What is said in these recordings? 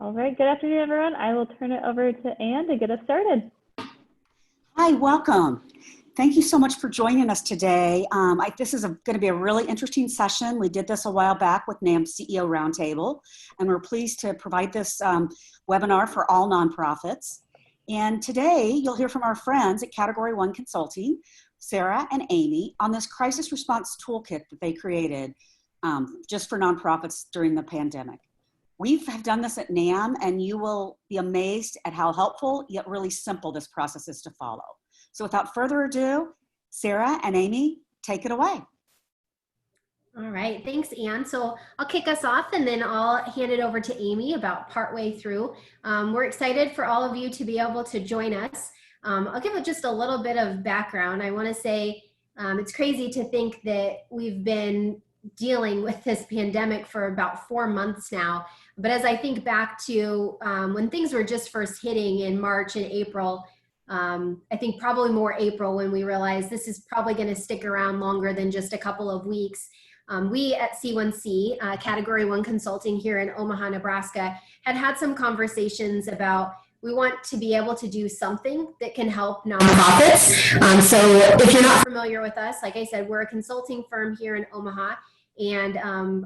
All right, good afternoon, everyone. I will turn it over to Anne to get us started. Hi, welcome. Thank you so much for joining us today. This is going to be a really interesting session. We did this a while back with NAM's CEO Roundtable, and we're pleased to provide this webinar for all nonprofits. And today, you'll hear from our friends at Category 1 Consulting, Sarah and Amy, on this Crisis Response Toolkit that they created just for nonprofits during the pandemic. We have done this at NAM, and you will be amazed at how helpful yet really simple this process is to follow. So without further ado, Sarah and Amy, take it away. All right, thanks, Anne. So I'll kick us off and then I'll hand it over to Amy about partway through. We're excited for all of you to be able to join us. I'll give it just a little bit of background. I want to say it's crazy to think that we've been dealing with this pandemic for about 4 months now. But as I think back to when things were just first hitting in March and April, I think probably more April, when we realized this is probably going to stick around longer than just a couple of weeks. We at C1C, Category 1 Consulting here in Omaha, Nebraska, had some conversations about we want to be able to do something that can help nonprofits. So if you're not familiar with us, like I said, we're a consulting firm here in Omaha, and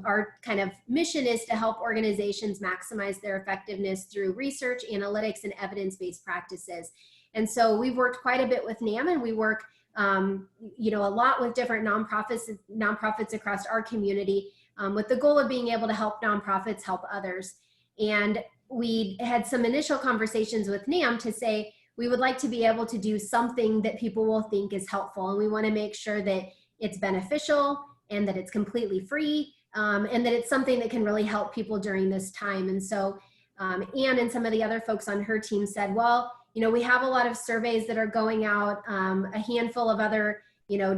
our kind of mission is to help organizations maximize their effectiveness through research, analytics, and evidence-based practices. And so we've worked quite a bit with NAM, and we work a lot with different nonprofits across our community with the goal of being able to help nonprofits help others. And we had some initial conversations with NAM to say we would like to be able to do something that people will think is helpful, and we want to make sure that it's beneficial and that it's completely free, and that it's something that can really help people during this time. And so Anne and some of the other folks on her team said, well, we have a lot of surveys that are going out, a handful of other,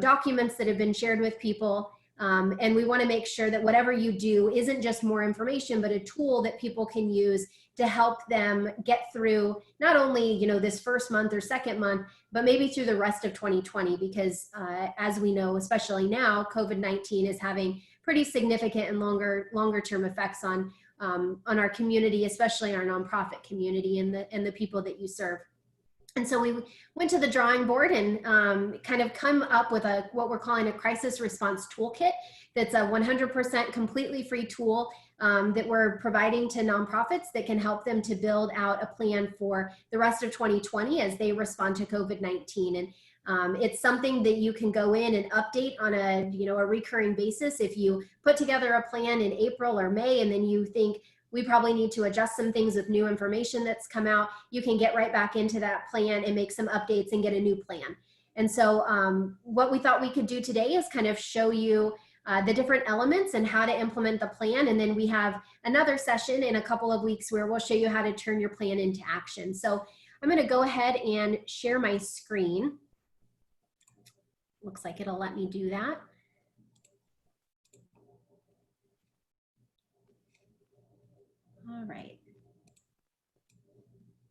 documents that have been shared with people. And we want to make sure that whatever you do isn't just more information, but a tool that people can use to help them get through not only, this first month or second month, but maybe through the rest of 2020, because as we know, especially now, COVID-19 is having pretty significant and longer term effects on our community, especially our nonprofit community and the people that you serve. And so we went to the drawing board and kind of come up with what we're calling a Crisis Response Toolkit. That's a 100% completely free tool that we're providing to nonprofits that can help them to build out a plan for the rest of 2020 as they respond to COVID-19. And it's something that you can go in and update on a recurring basis. If you put together a plan in April or May and then you think we probably need to adjust some things with new information that's come out, you can get right back into that plan and make some updates and get a new plan. And so what we thought we could do today is kind of show you the different elements and how to implement the plan. And then we have another session in a couple of weeks where we'll show you how to turn your plan into action. So I'm going to go ahead and share my screen. Looks like it'll let me do that. All right.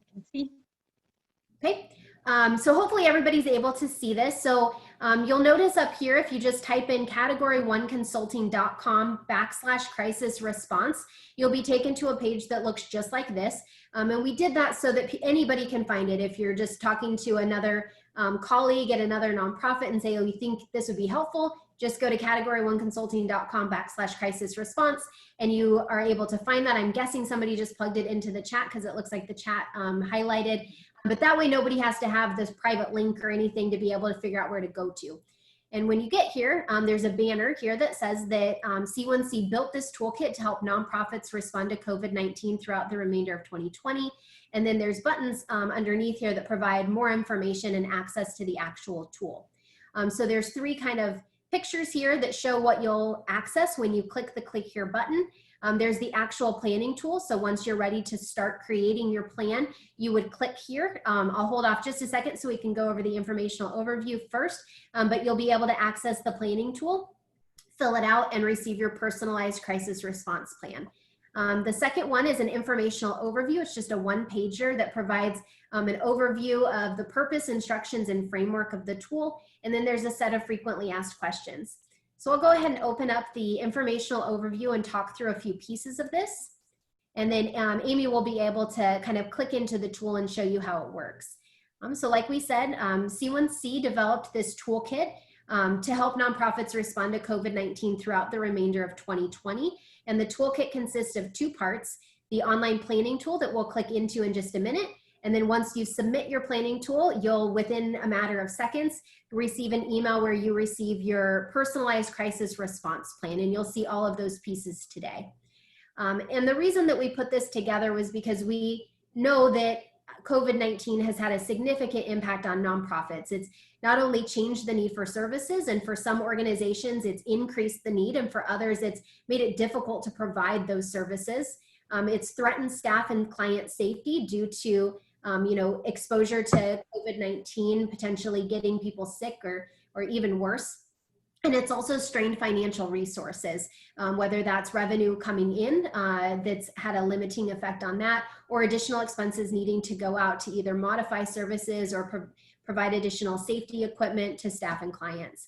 I can see. Okay. So hopefully everybody's able to see this. So you'll notice up here, if you just type in category1consulting.com/crisis response, you'll be taken to a page that looks just like this. And we did that so that anybody can find it. If you're just talking to another colleague at another nonprofit and say, oh, you think this would be helpful, just go to category1consulting.com/crisis response and you are able to find that. I'm guessing somebody just plugged it into the chat because it looks like the chat highlighted, but that way nobody has to have this private link or anything to be able to figure out where to go to. And when you get here, there's a banner here that says that C1C built this toolkit to help nonprofits respond to COVID-19 throughout the remainder of 2020. And then there's buttons underneath here that provide more information and access to the actual tool. So there's 3 kind of pictures here that show what you'll access when you click the click here button. There's the actual planning tool. So once you're ready to start creating your plan, you would click here. I'll hold off just a second so we can go over the informational overview first, but you'll be able to access the planning tool, fill it out, and receive your personalized crisis response plan. The second one is an informational overview. It's just a 1-pager that provides an overview of the purpose, instructions, and framework of the tool. And then there's a set of frequently asked questions. So I'll go ahead and open up the informational overview and talk through a few pieces of this. And then Amy will be able to kind of click into the tool and show you how it works. So like we said, C1C developed this toolkit to help nonprofits respond to COVID-19 throughout the remainder of 2020. And the toolkit consists of two parts: the online planning tool that we'll click into in just a minute. And then once you submit your planning tool, you'll, within a matter of seconds, receive an email where you receive your personalized crisis response plan. And you'll see all of those pieces today. And the reason that we put this together was because we know that COVID-19 has had a significant impact on nonprofits. It's not only changed the need for services, and for some organizations, it's increased the need, and for others, it's made it difficult to provide those services. It's threatened staff and client safety due to exposure to COVID-19, potentially getting people sick or even worse. And it's also strained financial resources, whether that's revenue coming in that's had a limiting effect on that, or additional expenses needing to go out to either modify services or provide additional safety equipment to staff and clients.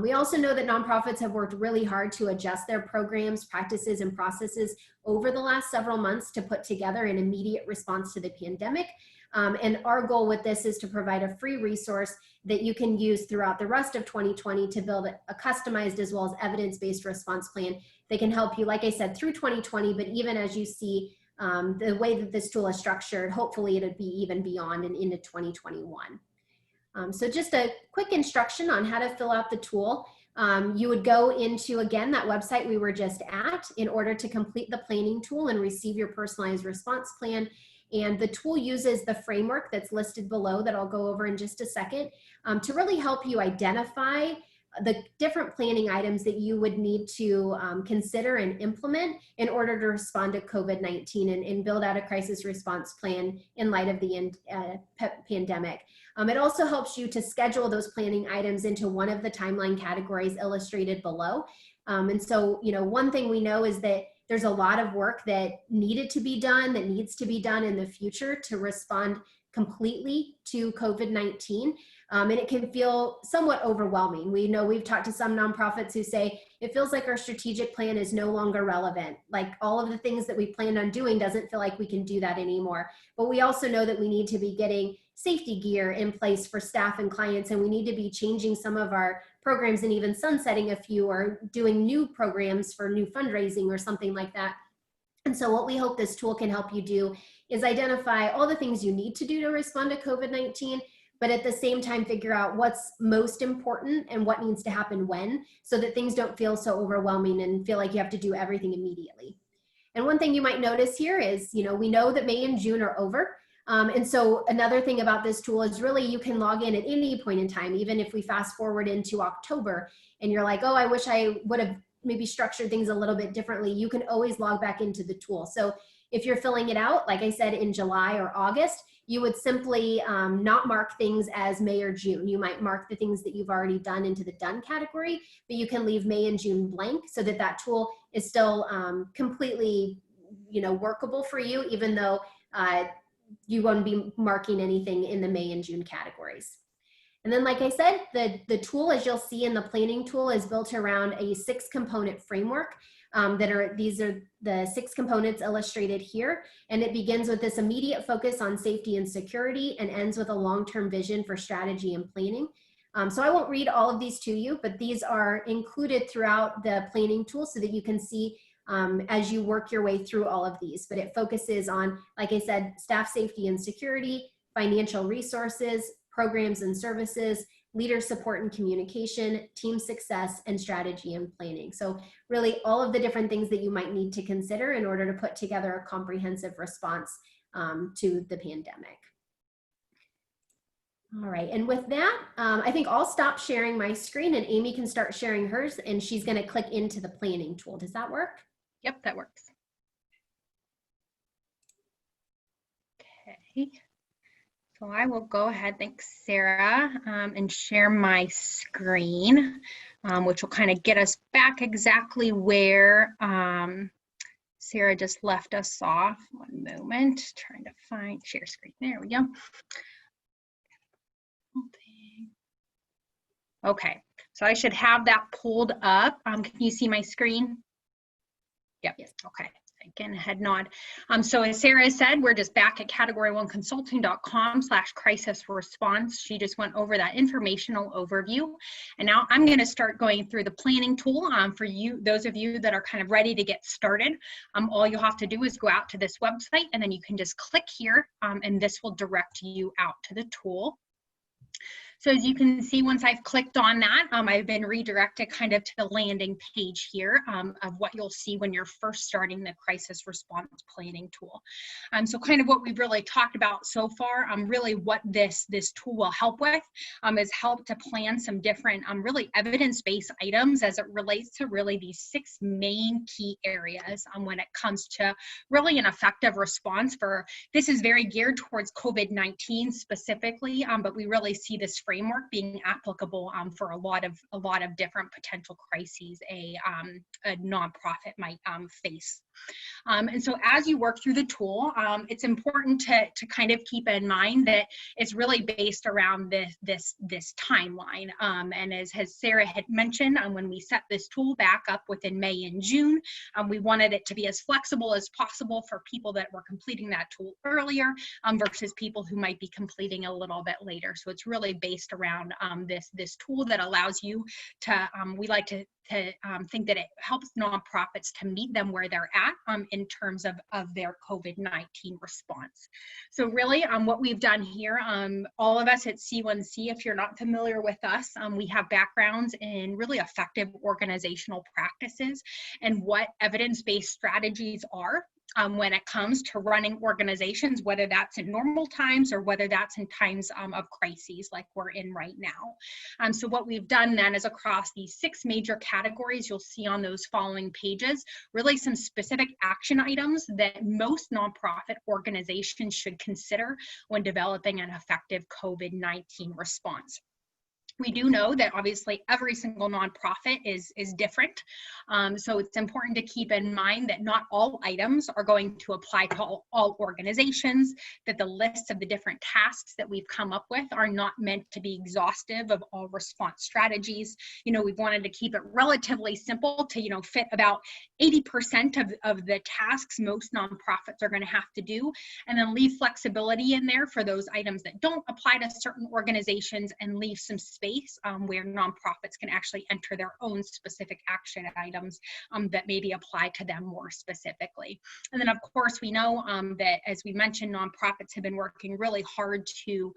We also know that nonprofits have worked really hard to adjust their programs, practices, and processes over the last several months to put together an immediate response to the pandemic. And our goal with this is to provide a free resource that you can use throughout the rest of 2020 to build a customized as well as evidence-based response plan that can help you, like I said, through 2020, but even as you see the way that this tool is structured, hopefully it'll be even beyond and into 2021. So just a quick instruction on how to fill out the tool. You would go into, again, that website we were just at in order to complete the planning tool and receive your personalized response plan. And the tool uses the framework that's listed below that I'll go over in just a second to really help you identify the different planning items that you would need to consider and implement in order to respond to COVID-19 and build out a crisis response plan in light of the pandemic. It also helps you to schedule those planning items into one of the timeline categories illustrated below. And so, one thing we know is that there's a lot of work that needed to be done, that needs to be done in the future to respond completely to COVID-19. And it can feel somewhat overwhelming. We know we've talked to some nonprofits who say, it feels like our strategic plan is no longer relevant. Like all of the things that we planned on doing doesn't feel like we can do that anymore. But we also know that we need to be getting safety gear in place for staff and clients, and we need to be changing some of our programs and even sunsetting a few or doing new programs for new fundraising or something like that. And so what we hope this tool can help you do is identify all the things you need to do to respond to COVID-19, but at the same time figure out what's most important and what needs to happen when, so that things don't feel so overwhelming and feel like you have to do everything immediately. And one thing you might notice here is, we know that May and June are over. And so another thing about this tool is really you can log in at any point in time, even if we fast forward into October and you're like, oh, I wish I would have maybe structured things a little bit differently. You can always log back into the tool. So if you're filling it out, like I said, in July or August, you would simply not mark things as May or June. You might mark the things that you've already done into the done category, but you can leave May and June blank so that that tool is still completely, workable for you, even though you won't be marking anything in the May and June categories. And then, like I said, the tool, as you'll see in the planning tool, is built around a 6-component framework. These are the 6 components illustrated here. And it begins with this immediate focus on safety and security and ends with a long-term vision for strategy and planning. So I won't read all of these to you, but these are included throughout the planning tool so that you can see as you work your way through all of these. But it focuses on, like I said, staff safety and security, financial resources, programs and services, leader support and communication, team success, and strategy and planning. So really all of the different things that you might need to consider in order to put together a comprehensive response to the pandemic. All right, and with that, I think I'll stop sharing my screen and Amy can start sharing hers, and she's gonna click into the planning tool. Does that work? Yep, that works. Okay. So I will go ahead, thanks Sarah, and share my screen, which will kind of get us back exactly where Sarah just left us off. One moment, trying to find share screen. There we go. Okay, so I should have that pulled up. Can you see my screen? Yep. Yes. Okay. Again, head nod. So as Sarah said, we're just back at category1consulting.com/crisis response. She just went over that informational overview. And now I'm going to start going through the planning tool for you, those of you that are kind of ready to get started. All you'll have to do is go out to this website, and then you can just click here, and this will direct you out to the tool. So as you can see, once I've clicked on that, I've been redirected kind of to the landing page here of what you'll see when you're first starting the crisis response planning tool. So kind of what we've really talked about so far, really what this tool will help with is help to plan some different really evidence-based items as it relates to really these 6 main key areas when it comes to really an effective response for, this is very geared towards COVID-19 specifically, but we really see this framework being applicable for a lot of different potential crises a nonprofit might face. And so as you work through the tool, it's important to kind of keep in mind that it's really based around this timeline. And as Sarah had mentioned, when we set this tool back up within May and June, we wanted it to be as flexible as possible for people that were completing that tool earlier versus people who might be completing a little bit later. So it's really based around this tool that allows you to, we like to think that it helps nonprofits to meet them where they're at in terms of their COVID-19 response. So really what we've done here, all of us at C1C, if you're not familiar with us, we have backgrounds in really effective organizational practices and what evidence-based strategies are when it comes to running organizations, whether that's in normal times or whether that's in times of crises like we're in right now. So what we've done then is across these 6 major categories you'll see on those following pages, really some specific action items that most nonprofit organizations should consider when developing an effective COVID-19 response. We do know that obviously every single nonprofit is different. So it's important to keep in mind that not all items are going to apply to all organizations, that the lists of the different tasks that we've come up with are not meant to be exhaustive of all response strategies. We've wanted to keep it relatively simple to, fit about 80% of the tasks most nonprofits are going to have to do, and then leave flexibility in there for those items that don't apply to certain organizations and leave some space where nonprofits can actually enter their own specific action items that maybe apply to them more specifically. And then of course we know that, as we mentioned, nonprofits have been working really hard to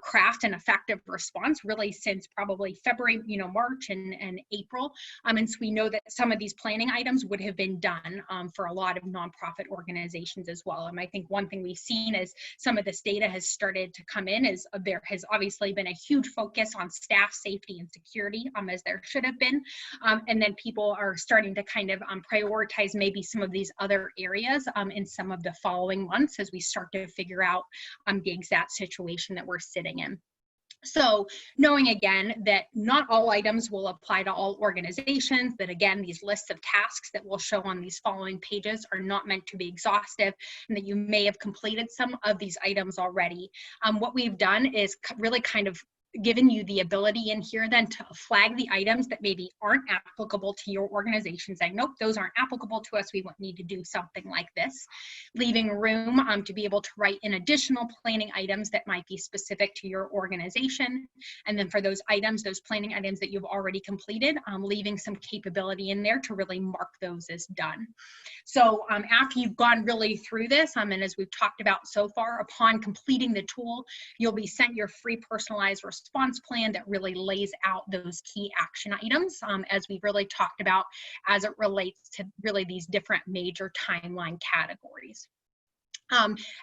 craft an effective response really since probably February, March and April. And so we know that some of these planning items would have been done for a lot of nonprofit organizations as well. And I think one thing we've seen as some of this data has started to come in is there has obviously been a huge focus on staff safety and security, as there should have been. And then people are starting to kind of prioritize maybe some of these other areas in some of the following months as we start to figure out the exact situation that we're sitting in. So knowing again that not all items will apply to all organizations, that again, these lists of tasks that we'll show on these following pages are not meant to be exhaustive, and that you may have completed some of these items already. What we've done is really kind of given you the ability in here then to flag the items that maybe aren't applicable to your organization, saying, nope, those aren't applicable to us, we won't need to do something like this, leaving room to be able to write in additional planning items that might be specific to your organization. And then for those items, those planning items that you've already completed, leaving some capability in there to really mark those as done. So after you've gone really through this, and as we've talked about so far, upon completing the tool, you'll be sent your free personalized response plan that really lays out those key action items as we've really talked about as it relates to really these different major timeline categories.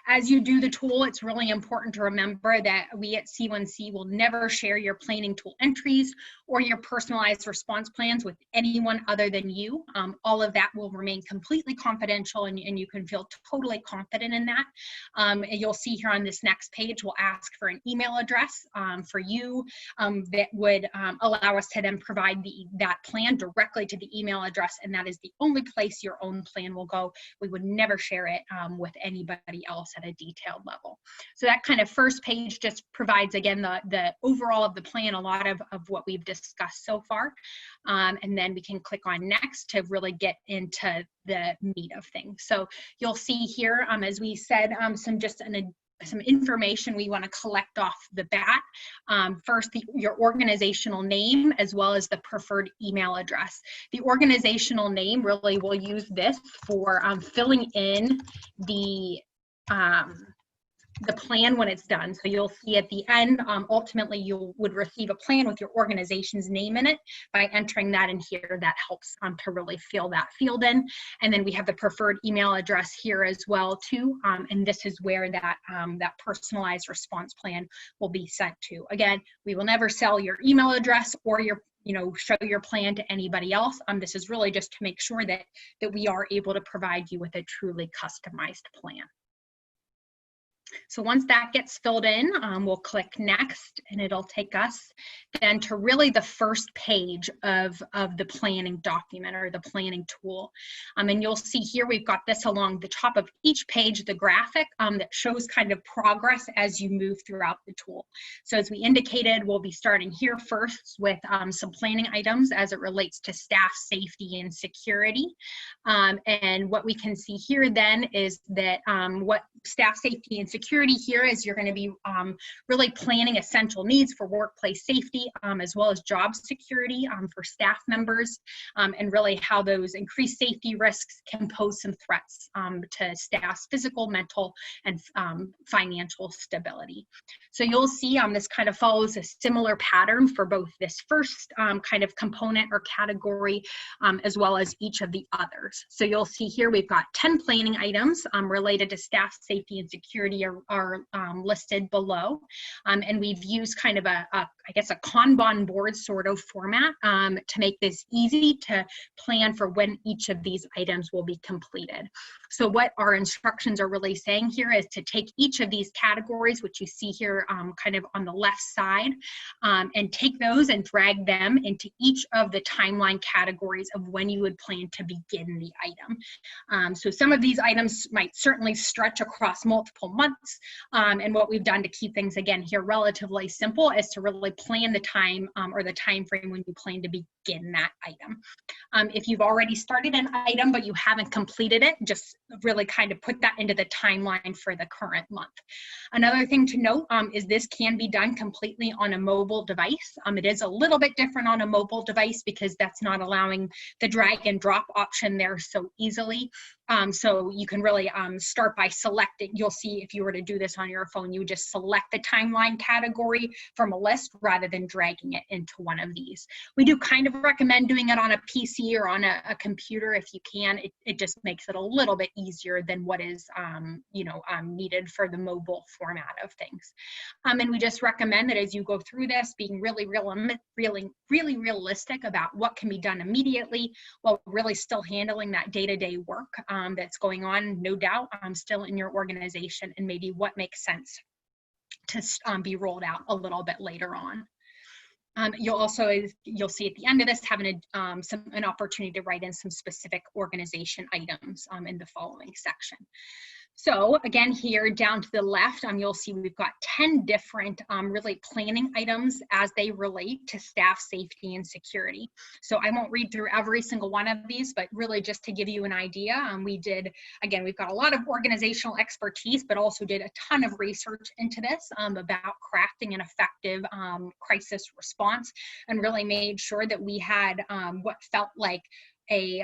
As you do the tool, it's really important to remember that we at C1C will never share your planning tool entries or your personalized response plans with anyone other than you. All of that will remain completely confidential, and you can feel totally confident in that. And you'll see here on this next page, we'll ask for an email address for you that would allow us to then provide that plan directly to the email address, and that is the only place your own plan will go. We would never share it with anybody anybody else at a detailed level. So that kind of first page just provides, again, the overall of the plan, a lot of what we've discussed so far. And then we can click on next to really get into the meat of things. So you'll see here, as we said, some information we want to collect off the bat. First, your organizational name, as well as the preferred email address. The organizational name, really, we'll use this for filling in the plan when it's done. So you'll see at the end, ultimately you would receive a plan with your organization's name in it. By entering that in here, that helps to really fill that field in. And then we have the preferred email address here as well too. And this is where that personalized response plan will be sent to. Again, we will never sell your email address or show your plan to anybody else. This is really just to make sure that we are able to provide you with a truly customized plan. So once that gets filled in, we'll click next, and it'll take us then to really the first page of the planning document or the planning tool. And you'll see here we've got this along the top of each page, the graphic that shows kind of progress as you move throughout the tool. So as we indicated, we'll be starting here first with some planning items as it relates to staff safety and security. And what we can see here then is that what staff safety and security here is you're going to be really planning essential needs for workplace safety as well as job security for staff members, and really how those increased safety risks can pose some threats to staff's physical, mental, and financial stability. So you'll see this kind of follows a similar pattern for both this first kind of component or category as well as each of the others. So you'll see here we've got 10 planning items related to staff safety and security are listed below. And we've used kind of I guess a Kanban board sort of format to make this easy to plan for when each of these items will be completed. So what our instructions are really saying here is to take each of these categories, which you see here kind of on the left side, and take those and drag them into each of the timeline categories of when you would plan to begin the item. So some of these items might certainly stretch across multiple months. And what we've done to keep things, again, here relatively simple is to really plan the time or the time frame when you plan to begin that item. If you've already started an item but you haven't completed it, just really kind of put that into the timeline for the current month. Another thing to note is this can be done completely on a mobile device. It is a little bit different on a mobile device because that's not allowing the drag and drop option there so easily. So you can really start by selecting. You'll see if you were to do this on your phone, you would just select the timeline category from a list rather than dragging it into one of these. We do kind of recommend doing it on a PC or on a computer if you can. It just makes it a little bit easier than what is needed for the mobile format of things. And we just recommend that as you go through this, being really realistic about what can be done immediately while really still handling that day-to-day work that's going on, no doubt, still in your organization, and maybe what makes sense to be rolled out a little bit later on. You'll see at the end of this having an opportunity to write in some specific organization items in the following section. So again, here down to the left, you'll see we've got 10 different really planning items as they relate to staff safety and security. So I won't read through every single one of these, but really just to give you an idea, we've got a lot of organizational expertise, but also did a ton of research into this about crafting an effective crisis response, and really made sure that we had what felt like a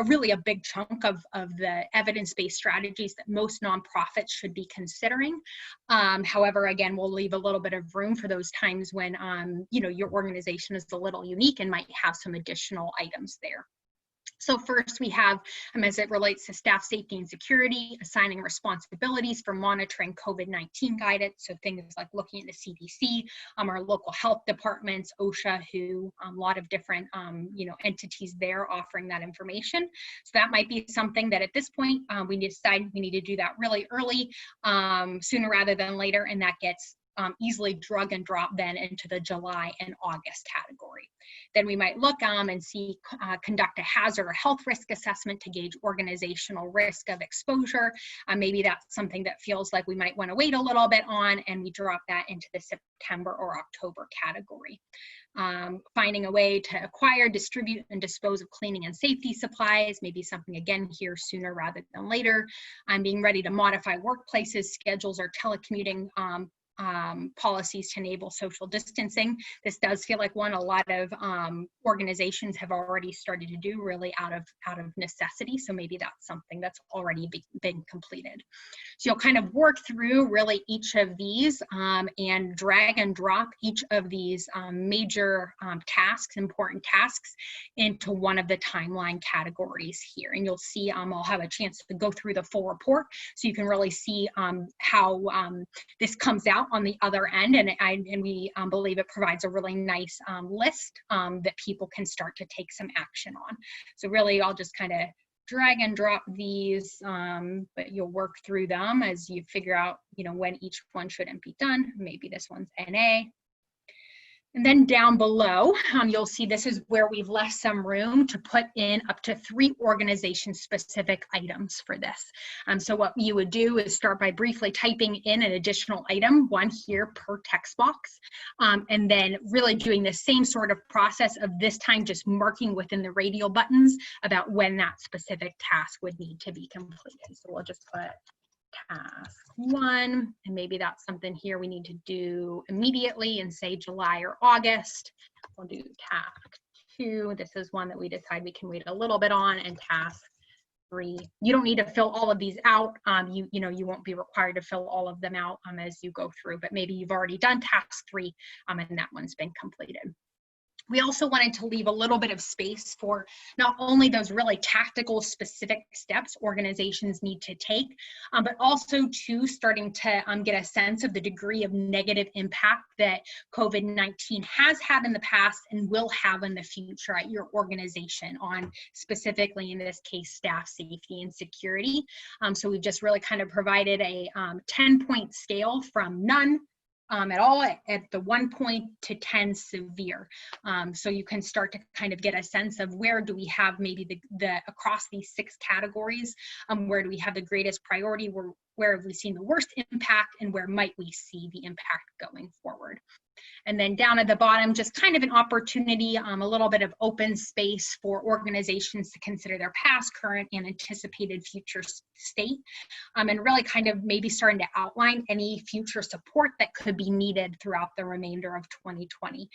really a big chunk of the evidence-based strategies that most nonprofits should be considering. However, again, we'll leave a little bit of room for those times when your organization is a little unique and might have some additional items there. So first we have, as it relates to staff safety and security, assigning responsibilities for monitoring COVID-19 guidance. So things like looking at the CDC, our local health departments, OSHA, WHO, a lot of different, entities there offering that information. So that might be something that at this point, we decide we need to do that really early, sooner rather than later, and that gets easily drag and drop then into the July and August category. Then we might look and see, conduct a hazard or health risk assessment to gauge organizational risk of exposure. Maybe that's something that feels like we might want to wait a little bit on, and we drop that into the September or October category. Finding a way to acquire, distribute, and dispose of cleaning and safety supplies, maybe something again here sooner rather than later. Being ready to modify workplaces, schedules, or telecommuting policies to enable social distancing. This does feel like one a lot of organizations have already started to do, really out of necessity. So maybe that's something that's already been completed. So you'll kind of work through really each of these and drag and drop each of these major tasks, important tasks, into one of the timeline categories here. And you'll see I'll have a chance to go through the full report so you can really see how this comes out on the other end, and we believe it provides a really nice list that people can start to take some action on. So really, I'll just kind of drag and drop these, but you'll work through them as you figure out, when each one shouldn't be done. Maybe this one's NA. And then down below, you'll see this is where we've left some room to put in up to 3 organization-specific items for this. So what you would do is start by briefly typing in an additional item, 1 here per text box, and then really doing the same sort of process of this time just marking within the radial buttons about when that specific task would need to be completed. So we'll just put task 1, and maybe that's something here we need to do immediately and say July or August. We'll do task 2. This is one that we decide we can wait a little bit on, and task 3. You don't need to fill all of these out. You won't be required to fill all of them out as you go through, but maybe you've already done task 3 and that one's been completed. We also wanted to leave a little bit of space for not only those really tactical specific steps organizations need to take, but also to starting to get a sense of the degree of negative impact that COVID-19 has had in the past and will have in the future at your organization on, specifically in this case, staff safety and security. So we've just really kind of provided a 10-point scale from none at all at the 1 point to 10 severe. So you can start to kind of get a sense of where do we have maybe the across these 6 categories, where do we have the greatest priority, where have we seen the worst impact, and where might we see the impact going forward. And then down at the bottom, just kind of an opportunity, a little bit of open space for organizations to consider their past, current, and anticipated future state, and really kind of maybe starting to outline any future support that could be needed throughout the remainder of 2020.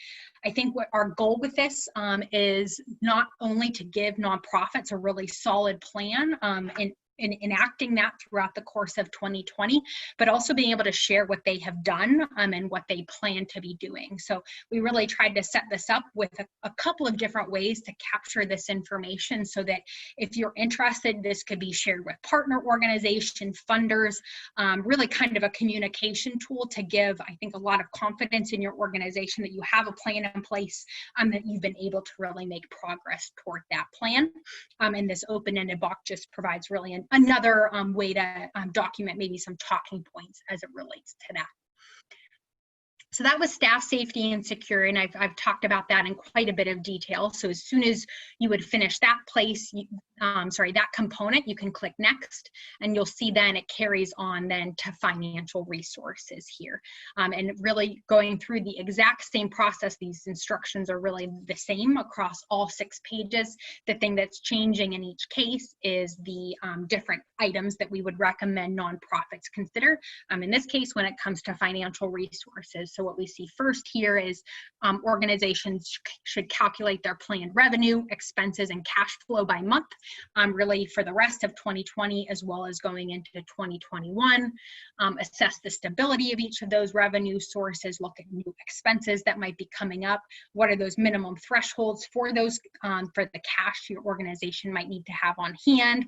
I think what our goal with this is not only to give nonprofits a really solid plan in enacting that throughout the course of 2020, but also being able to share what they have done and what they plan to be doing. So we really tried to set this up with a couple of different ways to capture this information so that if you're interested, this could be shared with partner organizations, funders, really kind of a communication tool to give, I think, a lot of confidence in your organization that you have a plan in place, that you've been able to really make progress toward that plan. And this open-ended box just provides really another way to document maybe some talking points as it relates to that. So that was staff safety and security, and I've talked about that in quite a bit of detail. So as soon as you would finish that that component, you can click next, and you'll see then it carries on then to financial resources here. And really going through the exact same process, these instructions are really the same across all 6 pages. The thing that's changing in each case is the different items that we would recommend nonprofits consider. In this case, when it comes to financial resources. So what we see first here is organizations should calculate their planned revenue, expenses, and cash flow by month, really for the rest of 2020 as well as going into 2021. Assess the stability of each of those revenue sources, look at new expenses that might be coming up. What are those minimum thresholds for those, for the cash your organization might need to have on hand?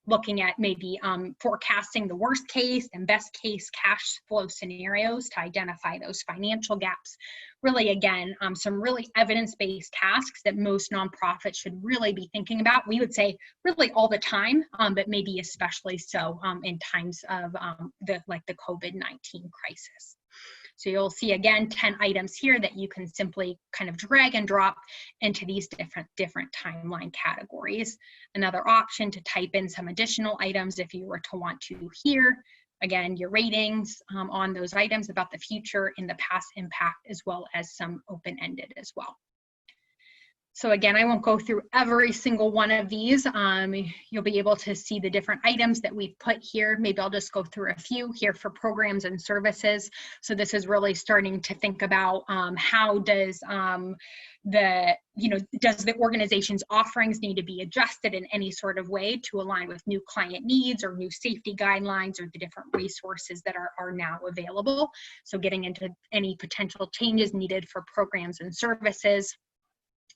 Looking at maybe forecasting the worst case and best case cash flow scenarios to identify those financial gaps. Really, again, some really evidence-based tasks that most nonprofits should really be thinking about. We would say really all the time, but maybe especially so in times of the COVID-19 crisis. So you'll see again 10 items here that you can simply kind of drag and drop into these different timeline categories. Another option to type in some additional items if you were to want to here. Again, your ratings on those items about the future in the past impact, as well as some open-ended as well. So again, I won't go through every single one of these. You'll be able to see the different items that we've put here. Maybe I'll just go through a few here for programs and services. So this is really starting to think about how does does the organization's offerings need to be adjusted in any sort of way to align with new client needs or new safety guidelines or the different resources that are now available. So getting into any potential changes needed for programs and services.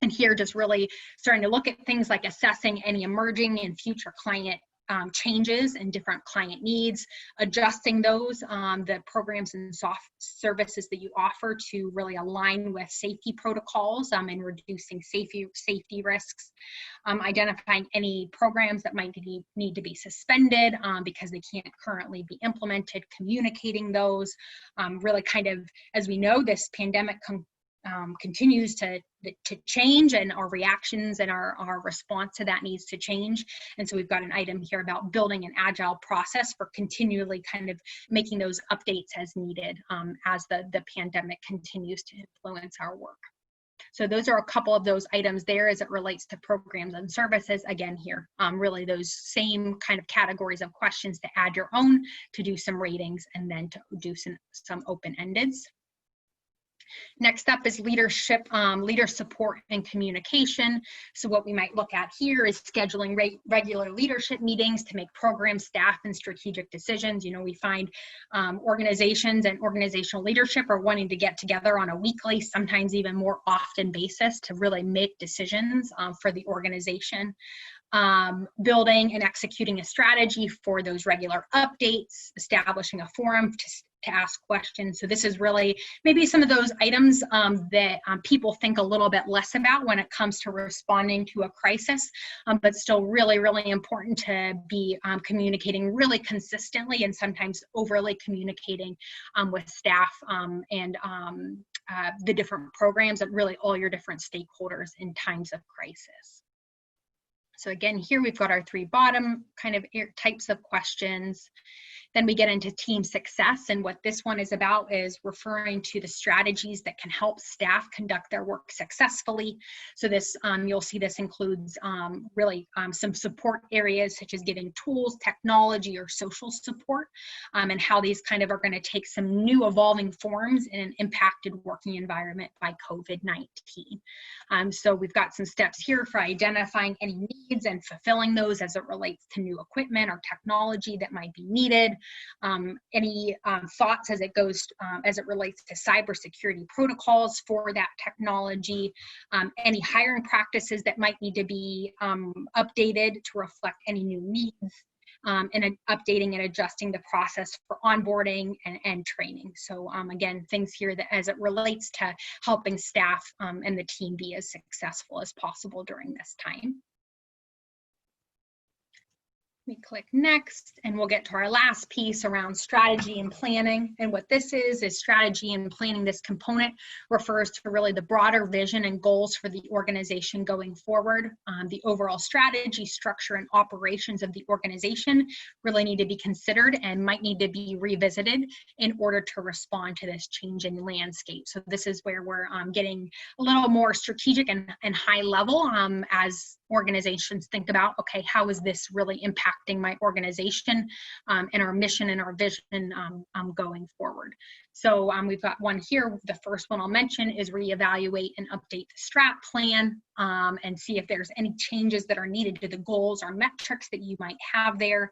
And here just really starting to look at things like assessing any emerging and future client changes and different client needs, adjusting those, the programs and services that you offer to really align with safety protocols and reducing safety risks, identifying any programs that might need to be suspended because they can't currently be implemented, communicating those, really kind of, as we know, this pandemic continues to change, and our reactions and our response to that needs to change. And so we've got an item here about building an agile process for continually kind of making those updates as needed as the pandemic continues to influence our work. So those are a couple of those items there as it relates to programs and services. Again here, really those same kind of categories of questions to add your own, to do some ratings, and then to do some open-endeds. Next up is leadership, leader support and communication. So what we might look at here is scheduling regular leadership meetings to make program, staff, and strategic decisions. You know, we find organizations and organizational leadership are wanting to get together on a weekly, sometimes even more often basis to really make decisions for the organization. Building and executing a strategy for those regular updates, establishing a forum to ask questions. So this is really maybe some of those items that people think a little bit less about when it comes to responding to a crisis, but still really, really important to be communicating really consistently, and sometimes overly communicating with staff and the different programs and really all your different stakeholders in times of crisis. So again, here we've got our three bottom kind of types of questions. Then we get into team success, and what this one is about is referring to the strategies that can help staff conduct their work successfully. So this, you'll see this includes really some support areas such as giving tools, technology, or social support, and how these kind of are going to take some new evolving forms in an impacted working environment by COVID-19. So we've got some steps here for identifying any needs and fulfilling those as it relates to new equipment or technology that might be needed. Any thoughts as it goes, as it relates to cybersecurity protocols for that technology, any hiring practices that might need to be updated to reflect any new needs, and updating and adjusting the process for onboarding and training. So again, things here that as it relates to helping staff and the team be as successful as possible during this time. We click next, and we'll get to our last piece around strategy and planning. And what this is strategy and planning. This component refers to really the broader vision and goals for the organization going forward. The overall strategy, structure, and operations of the organization really need to be considered and might need to be revisited in order to respond to this changing landscape. So this is where we're getting a little more strategic and high level as organizations think about, okay, how is this really impacting my organization and our mission and our vision going forward? So we've got one here. The first one I'll mention is reevaluate and update the strat plan and see if there's any changes that are needed to the goals or metrics that you might have there.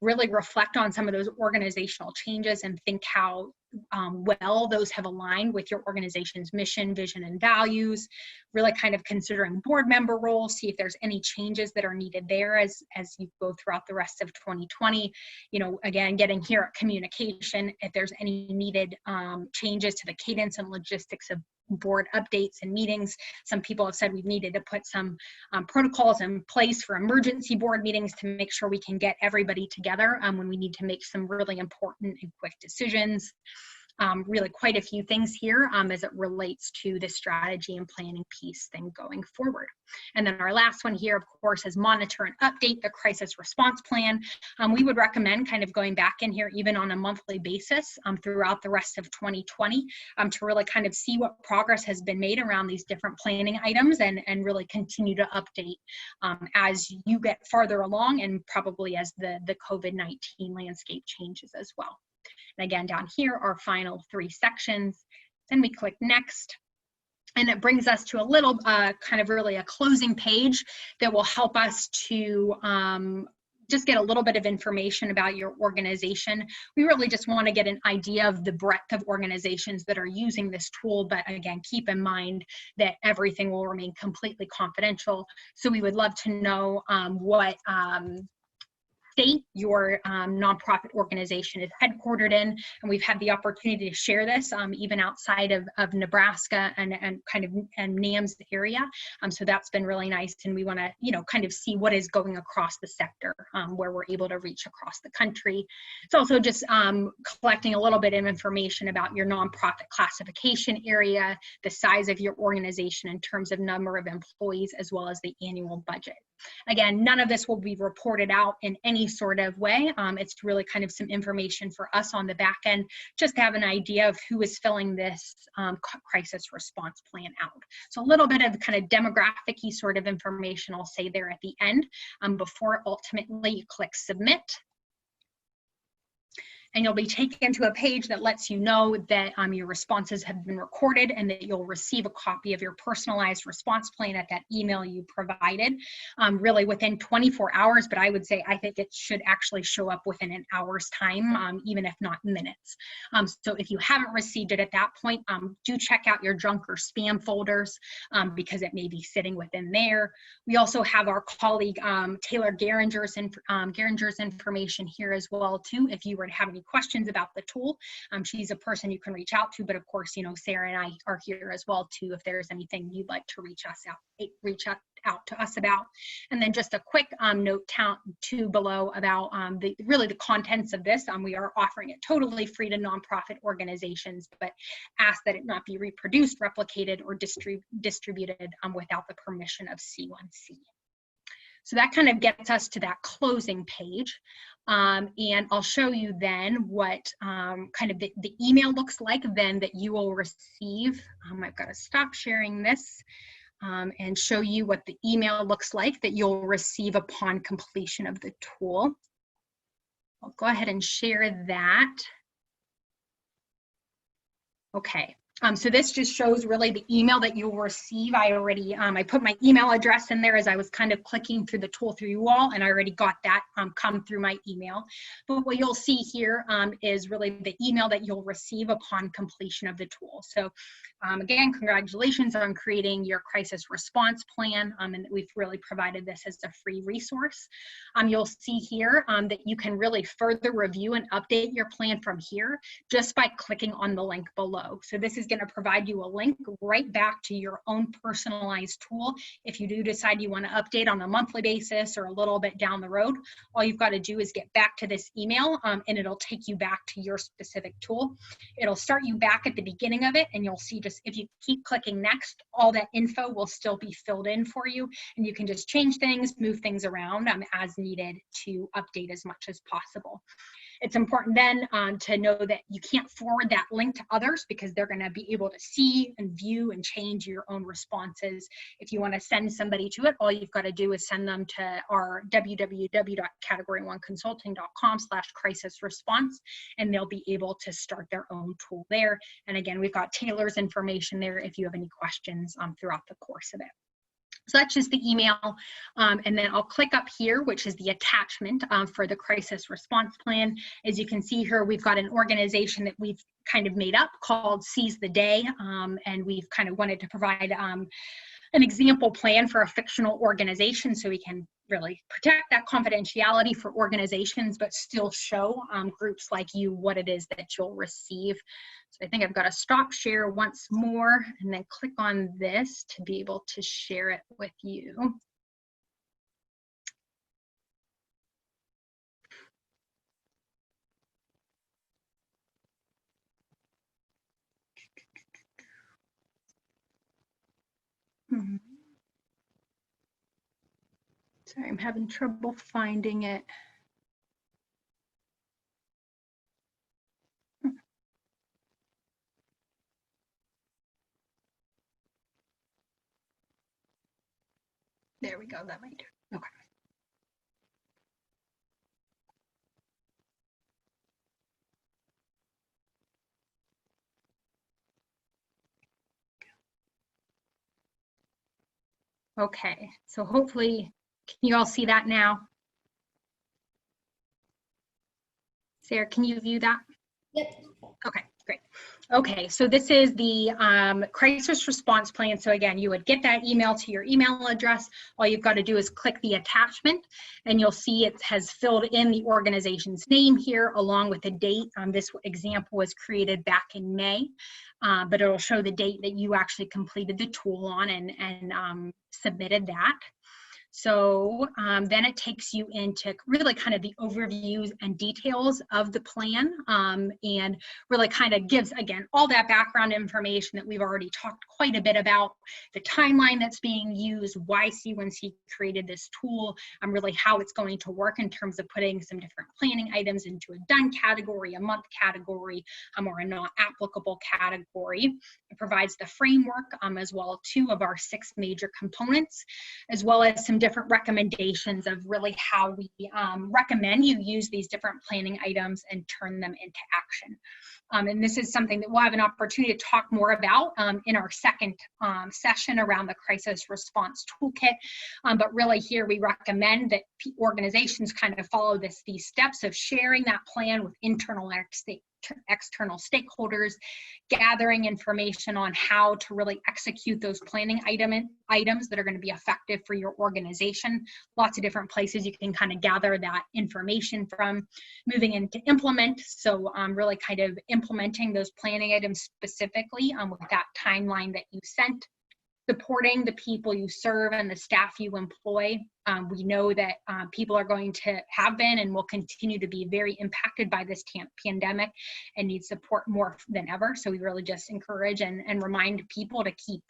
Really reflect on some of those organizational changes and think how well those have aligned with your organization's mission, vision, and values. Really kind of considering board member roles, see if there's any changes that are needed there as you go throughout the rest of 2020. You know, again, getting here at communication, if there's any needed changes to the cadence and logistics of board updates and meetings. Some people have said we've needed to put some protocols in place for emergency board meetings to make sure we can get everybody together when we need to make some really important and quick decisions. really quite a few things here as it relates to the strategy and planning piece thing going forward. And then our last one here, of course, is monitor and update the crisis response plan. We would recommend kind of going back in here even on a monthly basis throughout the rest of 2020 to really kind of see what progress has been made around these different planning items and really continue to update as you get farther along and probably as the COVID-19 landscape changes as well. And again, down here, our final 3 sections. Then we click next. And it brings us to a little kind of really a closing page that will help us to just get a little bit of information about your organization. We really just want to get an idea of the breadth of organizations that are using this tool, but again, keep in mind that everything will remain completely confidential. So we would love to know what state your nonprofit organization is headquartered in, and we've had the opportunity to share this even outside of Nebraska and kind of NAM's area. So that's been really nice, and we want to kind of see what is going across the sector where we're able to reach across the country. It's also just collecting a little bit of information about your nonprofit classification area, the size of your organization in terms of number of employees, as well as the annual budget. Again, none of this will be reported out in any sort of way. It's really kind of some information for us on the back end, just to have an idea of who is filling this crisis response plan out. So a little bit of kind of demographic-y sort of information I'll say there at the end before ultimately you click submit. And you'll be taken to a page that lets you know that your responses have been recorded and that you'll receive a copy of your personalized response plan at that email you provided really within 24 hours, but I would say I think it should actually show up within an hour's time, even if not minutes. So if you haven't received it at that point, do check out your junk or spam folders because it may be sitting within there. We also have our colleague Taylor Geringer's information here as well too, if you were to have any questions about the tool. She's a person you can reach out to, but of course, Sarah and I are here as well too if there's anything you'd like to reach out to us about. And then just a quick note too below about really the contents of this. We are offering it totally free to nonprofit organizations, but ask that it not be reproduced, replicated, or distributed without the permission of C1C. So that kind of gets us to that closing page. And I'll show you then what kind of the email looks like then that you will receive. I've got to stop sharing this and show you what the email looks like that you'll receive upon completion of the tool. I'll go ahead and share that. Okay. So this just shows really the email that you'll receive. I put my email address in there as I was kind of clicking through the tool through you all, and I already got that come through my email. But what you'll see here is really the email that you'll receive upon completion of the tool. So again, congratulations on creating your crisis response plan, and we've really provided this as a free resource. You'll see here that you can really further review and update your plan from here just by clicking on the link below. So this is going to provide you a link right back to your own personalized tool. If you do decide you want to update on a monthly basis or a little bit down the road, all you've got to do is get back to this email and it'll take you back to your specific tool. It'll start you back at the beginning of it, and you'll see just if you keep clicking next, all that info will still be filled in for you, and you can just change things, move things around as needed to update as much as possible. It's important then to know that you can't forward that link to others because they're going to be able to see and view and change your own responses. If you want to send somebody to it, all you've got to do is send them to our www.category1consulting.com/crisis-response, and they'll be able to start their own tool there. And again, we've got Taylor's information there if you have any questions throughout the course of it. So that's just the email, and then I'll click up here, which is the attachment for the crisis response plan. As you can see here, we've got an organization that we've kind of made up called Seize the Day, and we've kind of wanted to provide an example plan for a fictional organization so we can really protect that confidentiality for organizations, but still show groups like you what it is that you'll receive. So I think I've got to stop share once more and then click on this to be able to share it with you. Mhm. Sorry, I'm having trouble finding it. There we go, that might do it. Okay. Okay, so hopefully, can you all see that now? Sarah, can you view that? Yep. Okay, great. Okay, so this is the crisis response plan. So again, you would get that email to your email address. All you've got to do is click the attachment, and you'll see it has filled in the organization's name here along with the date. This example was created back in May, but it'll show the date that you actually completed the tool on and submitted that. So then it takes you into really kind of the overviews and details of the plan, and really kind of gives, again, all that background information that we've already talked quite a bit about, the timeline that's being used, why C1C created this tool, really how it's going to work in terms of putting some different planning items into a done category, a month category, or a not applicable category. It provides the framework as well too of our 6 major components, as well as some different recommendations of really how we recommend you use these different planning items and turn them into action. And this is something that we'll have an opportunity to talk more about in our second session around the Crisis Response Toolkit. But really here we recommend that organizations kind of follow these steps of sharing that plan with internal and external stakeholders, gathering information on how to really execute those planning items that are going to be effective for your organization. Lots of different places you can kind of gather that information from. Moving into implement, so really kind of implementing those planning items specifically with that timeline that you sent. Supporting the people you serve and the staff you employ. We know that people are going to have been and will continue to be very impacted by this pandemic and need support more than ever. So we really just encourage and remind people to keep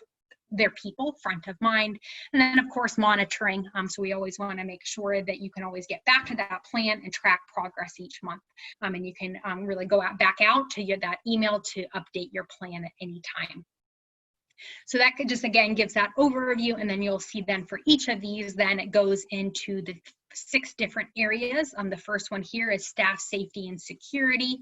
their people front of mind. And then of course monitoring. So we always want to make sure that you can always get back to that plan and track progress each month. And you can really go back out to that email to update your plan at any time. So that could just, again, gives that overview, and then you'll see then for each of these, then it goes into the 6 different areas. The first one here is staff safety and security.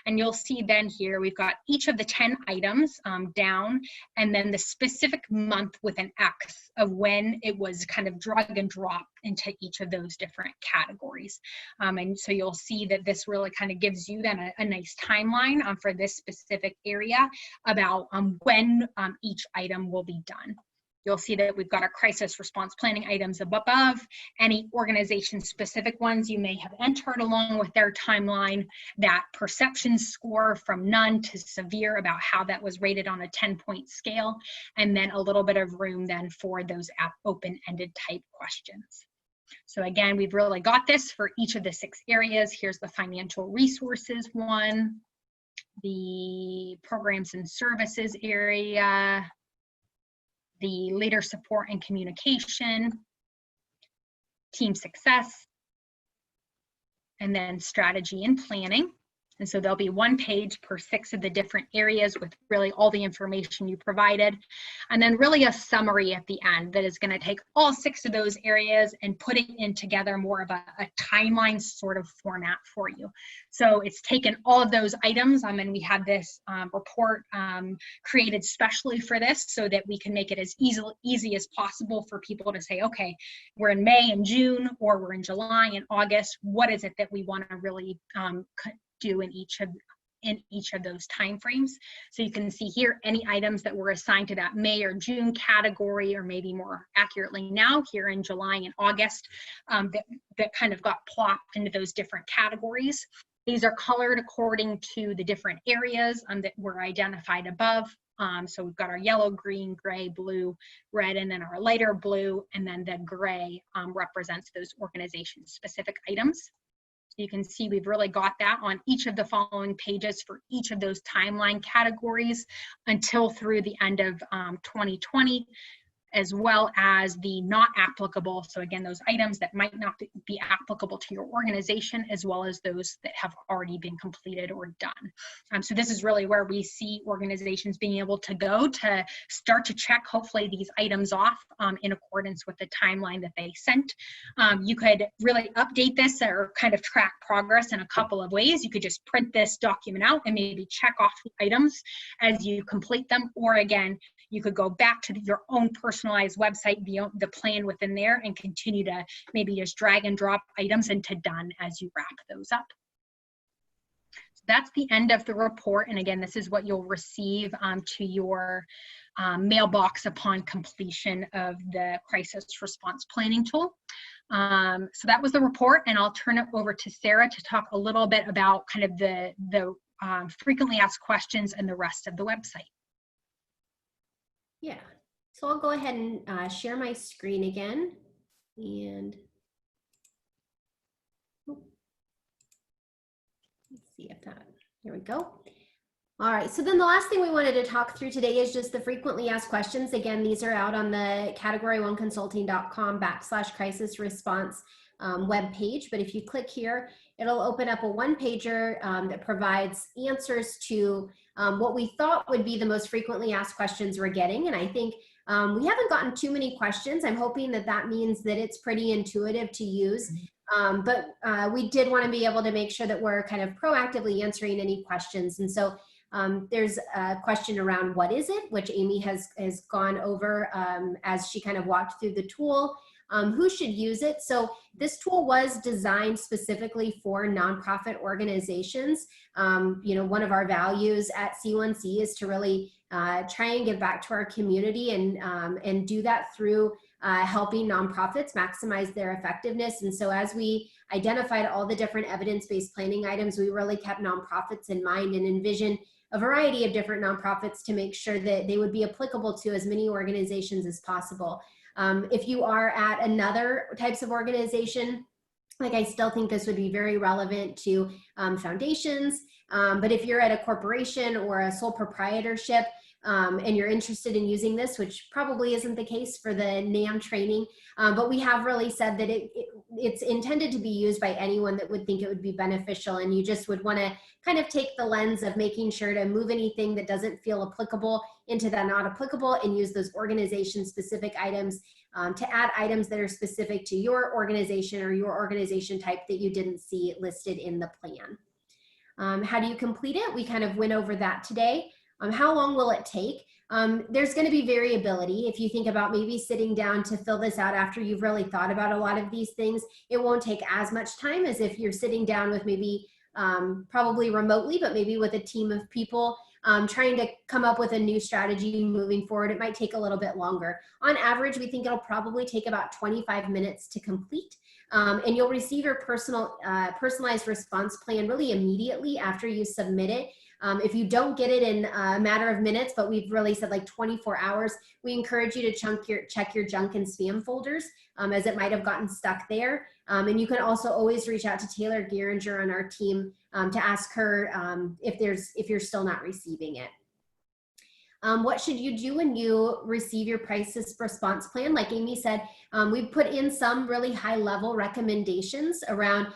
And you'll see then here, we've got each of the 10 items down, and then the specific month with an X of when it was kind of drag and drop into each of those different categories. And so you'll see that this really kind of gives you then a nice timeline for this specific area about when each item will be done. You'll see that we've got our crisis response planning items above, any organization specific ones you may have entered along with their timeline, that perception score from none to severe about how that was rated on a 10-point scale, and then a little bit of room then for those open-ended type questions. So again, we've really got this for each of the 6 areas. Here's the financial resources one, the programs and services area, the leader support and communication, team success, and then strategy and planning. And so there'll be 1 page per 6 of the different areas with really all the information you provided. And then really a summary at the end that is going to take all 6 of those areas and put it in together more of a timeline sort of format for you. So it's taken all of those items, and we had this report created specially for this so that we can make it as easy as possible for people to say, okay, we're in May and June, or we're in July and August. What is it that we want to really do in each of those time frames? So you can see here any items that were assigned to that May or June category, or maybe more accurately now here in July and August, that kind of got plopped into those different categories. These are colored according to the different areas that were identified above. So we've got our yellow, green, gray, blue, red, and then our lighter blue, and then the gray represents those organization specific items. You can see we've really got that on each of the following pages for each of those timeline categories until through the end of 2020. as well as the not applicable. So again, those items that might not be applicable to your organization, as well as those that have already been completed or done. So this is really where we see organizations being able to go to start to check, hopefully, these items off in accordance with the timeline that they sent. You could really update this or kind of track progress in a couple of ways. You could just print this document out and maybe check off the items as you complete them, or again, you could go back to your own personalized website, the plan within there, and continue to maybe just drag and drop items into done as you wrap those up. So that's the end of the report. And again, this is what you'll receive to your mailbox upon completion of the Crisis Response Planning tool. So that was the report, and I'll turn it over to Sarah to talk a little bit about kind of the frequently asked questions and the rest of the website. Yeah, so I'll go ahead and share my screen again, and let's see if that, here we go. All right, so then the last thing we wanted to talk through today is just the frequently asked questions. Again, these are out on the category1consulting.com/crisis response web page. But if you click here, it'll open up a one-pager that provides answers to what we thought would be the most frequently asked questions we're getting. And I think we haven't gotten too many questions. I'm hoping that that means that it's pretty intuitive to use. But we did want to be able to make sure that we're kind of proactively answering any questions. And so there's a question around what is it, which Amy has gone over as she kind of walked through the tool. Who should use it? So this tool was designed specifically for nonprofit organizations. You know, one of our values at C1C is to really try and give back to our community and do that through helping nonprofits maximize their effectiveness. And so as we identified all the different evidence-based planning items, we really kept nonprofits in mind and envisioned a variety of different nonprofits to make sure that they would be applicable to as many organizations as possible. If you are at another types of organization, like I still think this would be very relevant to foundations, but if you're at a corporation or a sole proprietorship and you're interested in using this, which probably isn't the case for the NAM training, but we have really said that it's intended to be used by anyone that would think it would be beneficial, and you just would want to kind of take the lens of making sure to move anything that doesn't feel applicable into that not applicable and use those organization specific items to add items that are specific to your organization or your organization type that you didn't see listed in the plan. How do you complete it? We kind of went over that today. How long will it take? There's going to be variability. If you think about maybe sitting down to fill this out after you've really thought about a lot of these things, it won't take as much time as if you're sitting down with maybe probably remotely, but maybe with a team of people trying to come up with a new strategy moving forward. It might take a little bit longer. On average, we think it'll probably take about 25 minutes to complete. And you'll receive your personalized response plan really immediately after you submit it. If you don't get it in a matter of minutes, but we've really said like 24 hours, we encourage you to check your junk and spam folders as it might have gotten stuck there. And you can also always reach out to Taylor Geringer on our team to ask her if you're still not receiving it. What should you do when you receive your crisis response plan? Like Amy said, we've put in some really high level recommendations around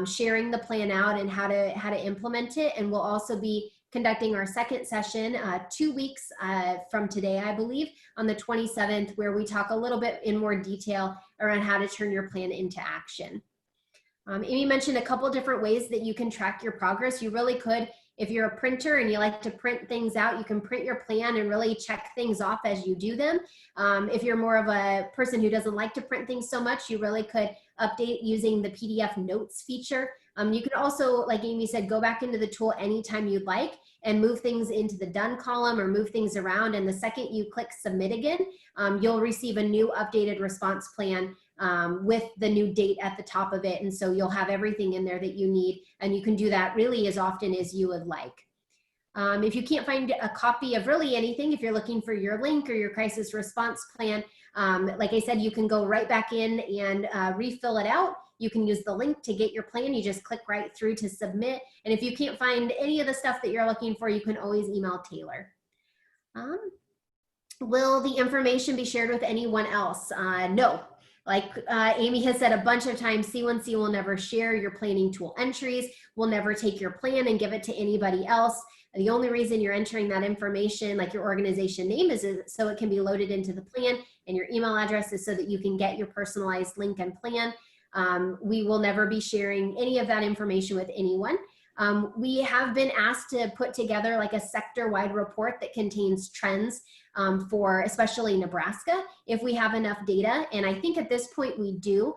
sharing the plan out and how to implement it. And we'll also be conducting our second session 2 weeks from today, I believe, on the 27th, where we talk a little bit in more detail around how to turn your plan into action. Amy mentioned a couple different ways that you can track your progress. You really could, if you're a printer and you like to print things out, you can print your plan and really check things off as you do them. If you're more of a person who doesn't like to print things so much, you really could update using the PDF notes feature. You can also, like Amy said, go back into the tool anytime you'd like and move things into the done column or move things around. And the second you click submit again, you'll receive a new updated response plan with the new date at the top of it. And so you'll have everything in there that you need, and you can do that really as often as you would like. If you can't find a copy of really anything, if you're looking for your link or your crisis response plan, like I said, you can go right back in and refill it out. You can use the link to get your plan. You just click right through to submit. And if you can't find any of the stuff that you're looking for, you can always email Taylor. Will the information be shared with anyone else? No. Like Amy has said a bunch of times, C1C will never share your planning tool entries. We'll never take your plan and give it to anybody else. The only reason you're entering that information, like your organization name, is so it can be loaded into the plan, and your email address is so that you can get your personalized link and plan. We will never be sharing any of that information with anyone. We have been asked to put together like a sector-wide report that contains trends for especially Nebraska, if we have enough data. And I think at this point we do.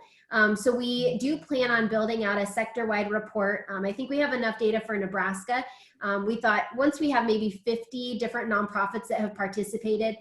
So we do plan on building out a sector-wide report. I think we have enough data for Nebraska. We thought once we have maybe 50 different nonprofits that have participated,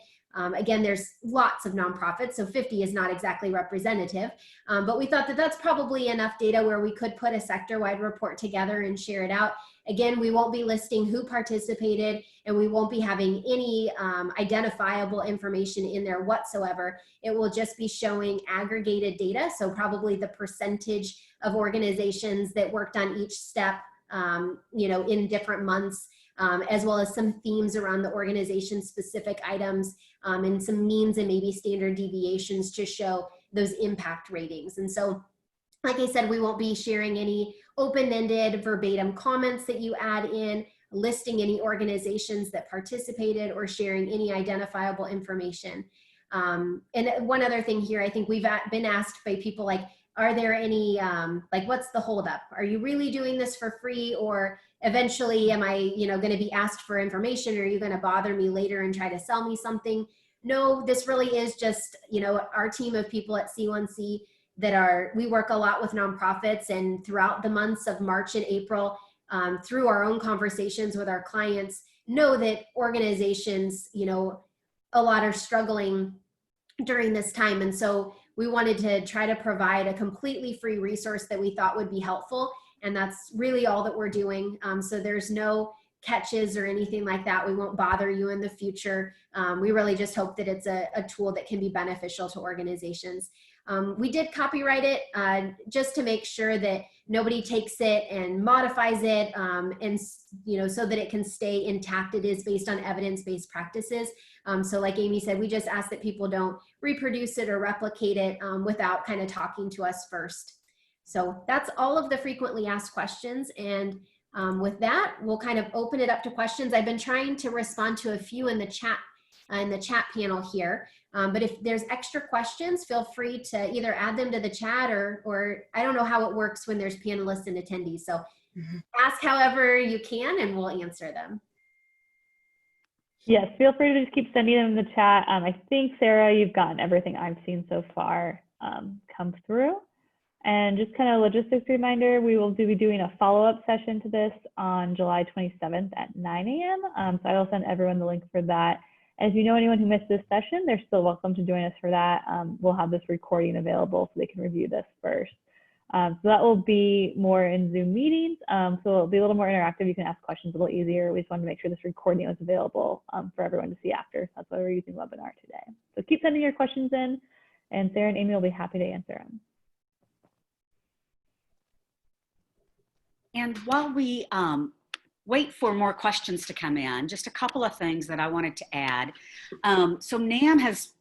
again, there's lots of nonprofits, so 50 is not exactly representative, but we thought that that's probably enough data where we could put a sector-wide report together and share it out. Again, we won't be listing who participated, and we won't be having any identifiable information in there whatsoever. It will just be showing aggregated data, so probably the percentage of organizations that worked on each step, in different months, as well as some themes around the organization-specific items, and some means and maybe standard deviations to show those impact ratings. And so, like I said, we won't be sharing any open-ended verbatim comments that you add in, listing any organizations that participated, or sharing any identifiable information. And one other thing here, I think we've been asked by people like, are there any, what's the holdup? Are you really doing this for free? Or eventually am I, going to be asked for information? Or are you going to bother me later and try to sell me something? No, this really is just, our team of people at C1C we work a lot with nonprofits, and throughout the months of March and April, through our own conversations with our clients, know that organizations, a lot are struggling during this time. And so we wanted to try to provide a completely free resource that we thought would be helpful. And that's really all that we're doing. So there's no catches or anything like that. We won't bother you in the future. We really just hope that it's a tool that can be beneficial to organizations. We did copyright it just to make sure that nobody takes it and modifies it, and so that it can stay intact. It is based on evidence-based practices. So like Amy said, we just ask that people don't reproduce it or replicate it without kind of talking to us first. So that's all of the frequently asked questions. And with that, we'll kind of open it up to questions. I've been trying to respond to a few in the chat panel here. But if there's extra questions, feel free to either add them to the chat or I don't know how it works when there's panelists and attendees. So ask however you can and we'll answer them. Yes, feel free to just keep sending them in the chat. I think, Sarah, you've gotten everything I've seen so far come through. And just kind of logistics reminder, we will be doing a follow-up session to this on July 27th at 9 a.m. So I will send everyone the link for that. And if you know anyone who missed this session, they're still welcome to join us for that. We'll have this recording available so they can review this first. So that will be more in Zoom meetings. So it'll be a little more interactive. You can ask questions a little easier. We just wanted to make sure this recording was available for everyone to see after. That's why we're using webinar today. So keep sending your questions in, and Sarah and Amy will be happy to answer them. And while we wait for more questions to come in, just a couple of things that I wanted to add. So NAM has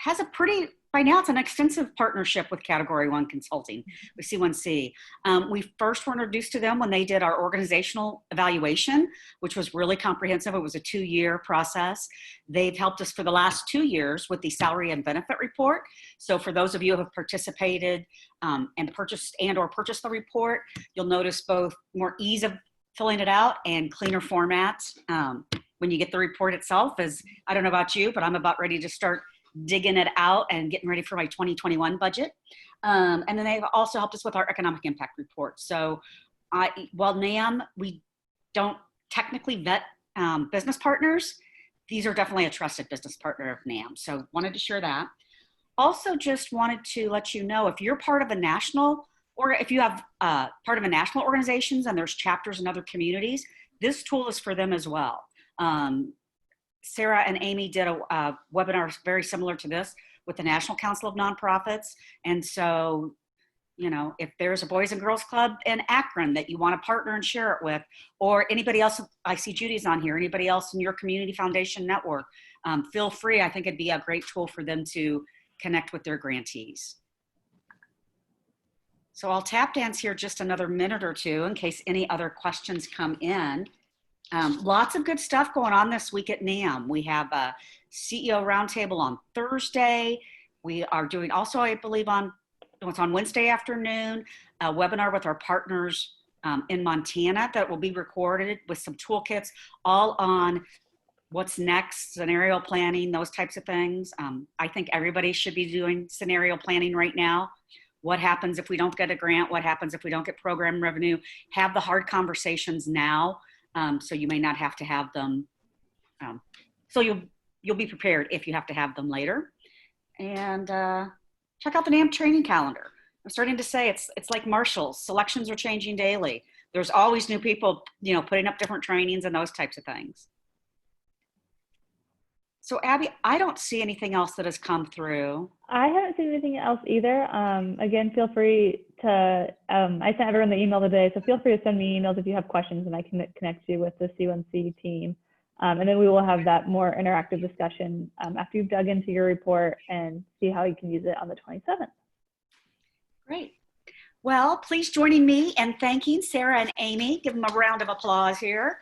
a pretty, by now it's an extensive partnership with Category 1 Consulting, with C1C. We first were introduced to them when they did our organizational evaluation, which was really comprehensive. It was a 2-year process. They've helped us for the last 2 years with the salary and benefit report. So for those of you who have participated and purchased the report, you'll notice both more ease of filling it out and cleaner formats when you get the report itself. As I don't know about you, but I'm about ready to start digging it out and getting ready for my 2021 budget. And then they've also helped us with our economic impact report. So while NAM, we don't technically vet business partners, these are definitely a trusted business partner of NAM. So wanted to share that. Also just wanted to let you know, if you're part of a national, or if you have part of a national organizations and there's chapters in other communities, this tool is for them as well. Sarah and Amy did a webinar very similar to this with the National Council of Nonprofits. And so, if there's a Boys and Girls Club in Akron that you want to partner and share it with, or anybody else, I see Judy's on here, anybody else in your community foundation network, feel free. I think it'd be a great tool for them to connect with their grantees. So I'll tap dance here just another minute or two in case any other questions come in. Lots of good stuff going on this week at NAM. We have a CEO roundtable on Thursday. We are doing also, I believe, on Wednesday afternoon, a webinar with our partners in Montana that will be recorded with some toolkits all on what's next, scenario planning, those types of things. I think everybody should be doing scenario planning right now. What happens if we don't get a grant? What happens if we don't get program revenue? Have the hard conversations now, so you may not have to have them. So you'll be prepared if you have to have them later. And check out the NAM training calendar. I'm starting to say it's like Marshall's. Selections are changing daily. There's always new people, putting up different trainings and those types of things. So Abby, I don't see anything else that has come through. I haven't seen anything else either. Again, feel free to, I sent everyone the email today, so feel free to send me emails if you have questions and I can connect you with the C1C team. And then we will have that more interactive discussion after you've dug into your report and see how you can use it on the 27th. Great. Well, please join me in thanking Sarah and Amy. Give them a round of applause here.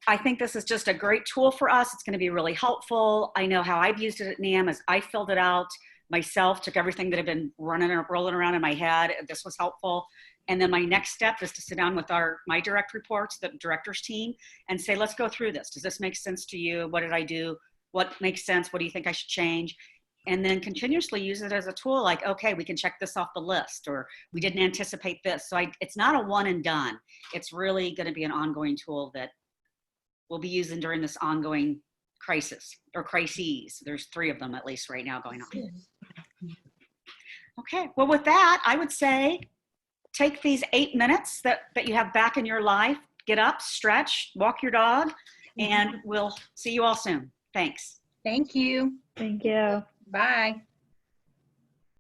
I think this is just a great tool for us. It's going to be really helpful. I know how I've used it at NAM is I filled it out myself, took everything that had been rolling around in my head. This was helpful. And then my next step is to sit down with my direct reports, the director's team, and say, let's go through this. Does this make sense to you? What did I do? What makes sense? What do you think I should change? And then continuously use it as a tool like, okay, we can check this off the list, or we didn't anticipate this. So it's not a one and done. It's really going to be an ongoing tool that we'll be using during this ongoing crisis or crises. There's 3 of them at least right now going on. Okay, well with that, I would say take these 8 minutes that you have back in your life, get up, stretch, walk your dog, and we'll see you all soon. Thanks. Thank you. Thank you. Bye.